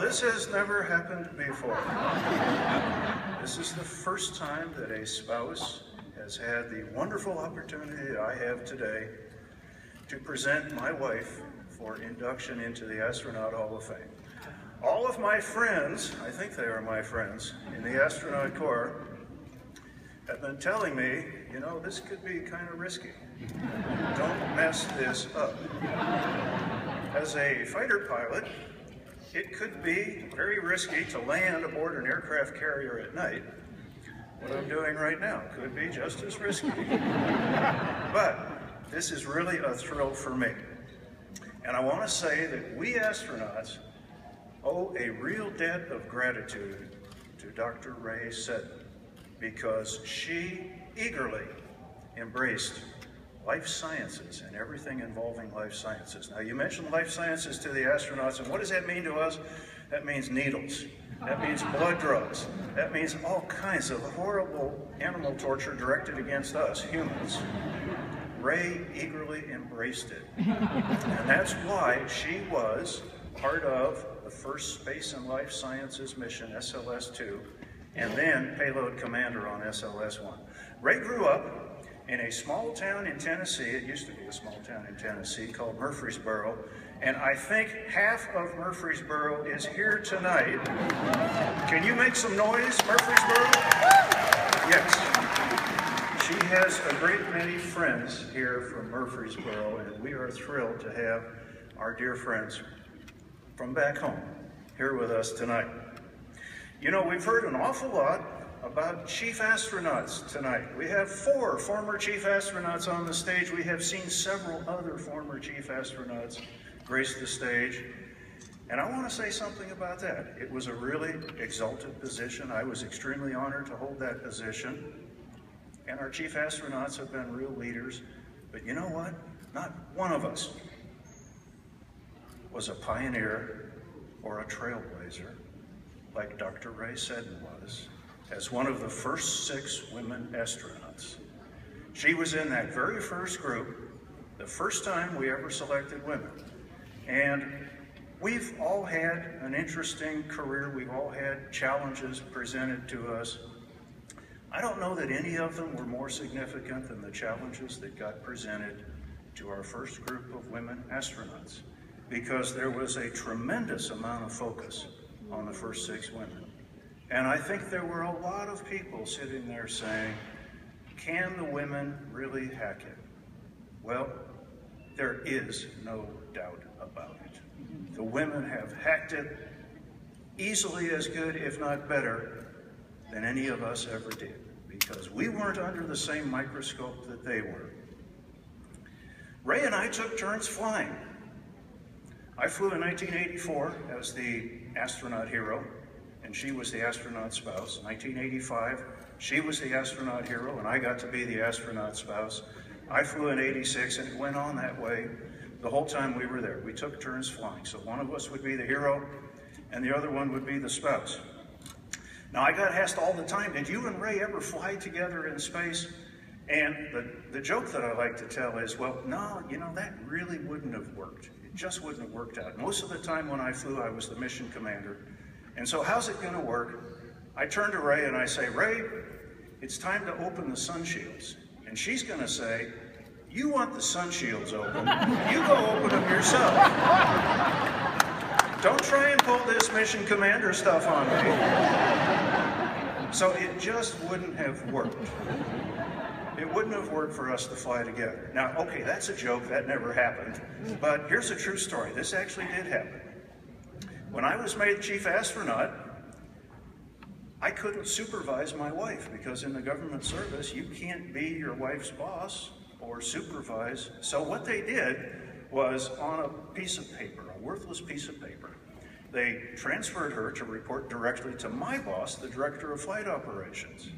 this has never happened before. This is the first time that a spouse has had the wonderful opportunity I have today to present my wife for induction into the Astronaut Hall of Fame. All of my friends, I think they are my friends, in the Astronaut Corps have been telling me, you know, this could be kind of risky. Don't mess this up. As a fighter pilot, it could be very risky to land aboard an aircraft carrier at night. What I'm doing right now could be just as risky. But this is really a thrill for me. And I want to say that we astronauts owe a real debt of gratitude to Dr. Rhea Seddon, because she eagerly embraced life sciences and everything involving life sciences. Now, you mentioned life sciences to the astronauts, and what does that mean to us? That means needles. That means blood drugs. That means all kinds of horrible animal torture directed against us, humans. Rhea eagerly embraced it. And that's why she was part of the first Space and Life Sciences mission, SLS-2, and then payload commander on SLS-1. Rhea grew up in a small town in Tennessee. It used to be a small town in Tennessee called Murfreesboro. And I think half of Murfreesboro is here tonight. Can you make some noise, Murfreesboro? Yes. She has a great many friends here from Murfreesboro, and we are thrilled to have our dear friends from back home here with us tonight. You know, we've heard an awful lot about chief astronauts tonight. We have 4 former chief astronauts on the stage. We have seen several other former chief astronauts grace the stage. And I want to say something about that. It was a really exalted position. I was extremely honored to hold that position. And our chief astronauts have been real leaders. But you know what? Not one of us was a pioneer or a trailblazer like Dr. Rhea Seddon was, as one of the first 6 women astronauts. She was in that very first group, the first time we ever selected women. And we've all had an interesting career. We've all had challenges presented to us. I don't know that any of them were more significant than the challenges that got presented to our first group of women astronauts, because there was a tremendous amount of focus on the first 6 women. And I think there were a lot of people sitting there saying, can the women really hack it? Well, there is no doubt about it. The women have hacked it easily as good, if not better, than any of us ever did, because we weren't under the same microscope that they were. Rhea and I took turns flying. I flew in 1984 as the astronaut hero, and she was the astronaut spouse. 1985, she was the astronaut hero, and I got to be the astronaut spouse. I flew in 86, and it went on that way the whole time we were there. We took turns flying, so one of us would be the hero, and the other one would be the spouse. Now, I got asked all the time, did you and Rhea ever fly together in space? And the joke that I like to tell is, well, no, you know, that really wouldn't have worked. It just wouldn't have worked out. Most of the time when I flew, I was the mission commander. And so how's it going to work? I turn to Rhea and I say, Rhea, it's time to open the sun shields. And she's going to say, you want the sun shields open, you go open them yourself. Don't try and pull this mission commander stuff on me. So it just wouldn't have worked. It wouldn't have worked for us to fly together. Now, okay, that's a joke, that never happened. But here's a true story. This actually did happen. When I was made chief astronaut, I couldn't supervise my wife, because in the government service, you can't be your wife's boss or supervise. So what they did was, on a piece of paper, a worthless piece of paper, they transferred her to report directly to my boss, the director of flight operations.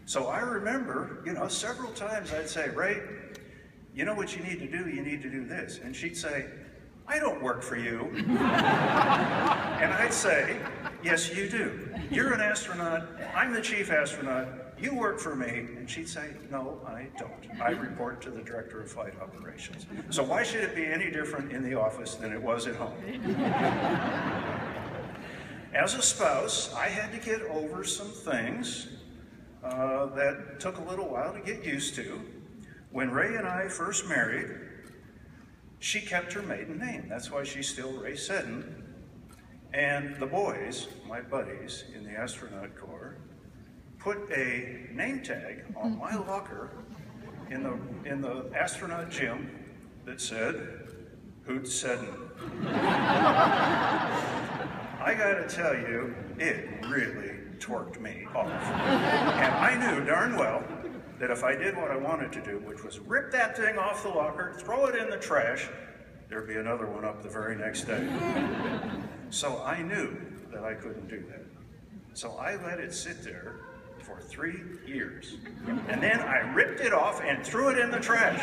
So I remember, you know, several times I'd say, Rhea, you know what you need to do? You need to do this. And she'd say, I don't work for you. And I'd say, yes, you do. You're an astronaut. I'm the chief astronaut. You work for me. And she'd say, no, I don't. I report to the director of flight operations. So why should it be any different in the office than it was at home? As a spouse, I had to get over some things that took a little while to get used to. When Ray and I first married, she kept her maiden name. That's why she's still Rhea Seddon. And the boys, my buddies in the Astronaut Corps, put a name tag on my locker in the astronaut gym that said, Hoot Seddon. I gotta tell you, it really torqued me off. And I knew darn well that if I did what I wanted to do, which was rip that thing off the locker, throw it in the trash, there'd be another one up the very next day. So I knew that I couldn't do that. So I let it sit there for 3 years. And then I ripped it off and threw it in the trash.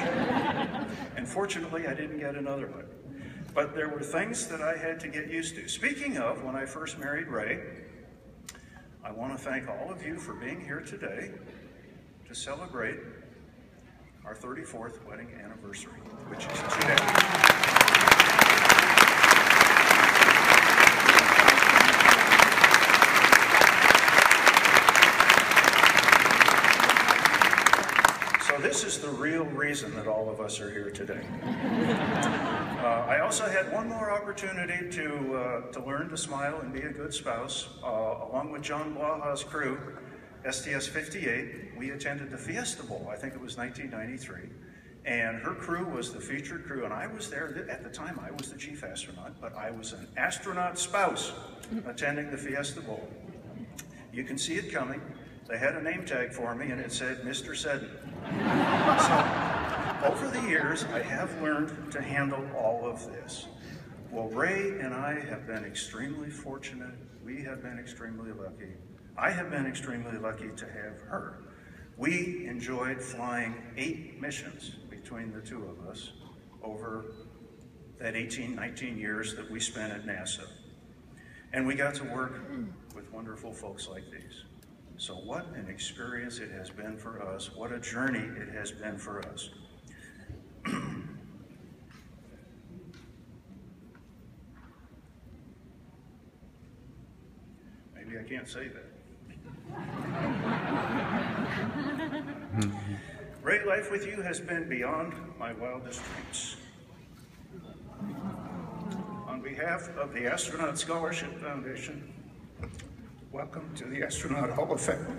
And fortunately, I didn't get another one. But there were things that I had to get used to. Speaking of, when I first married Ray, I want to thank all of you for being here today to celebrate our 34th wedding anniversary, which is today. So this is the real reason that all of us are here today. I also had one more opportunity to learn to smile and be a good spouse. Along with John Blaha's crew, STS 58, we attended the Fiesta Bowl. I think it was 1993. And her crew was the featured crew, and I was there. At the time, I was the chief astronaut, but I was an astronaut spouse attending the Fiesta Bowl. You can see it coming. They had a name tag for me, and it said, Mr. Seddon. So, over the years, I have learned to handle all of this. Well, Ray and I have been extremely fortunate. We have been extremely lucky. I have been extremely lucky to have her. We enjoyed flying 8 missions between the two of us over that 18, 19 years that we spent at NASA. And we got to work with wonderful folks like these. So what an experience it has been for us. What a journey it has been for us. Maybe I can't say that. Ray, life with you has been beyond my wildest dreams. On behalf of the Astronaut Scholarship Foundation, welcome to the Astronaut Hall of Fame.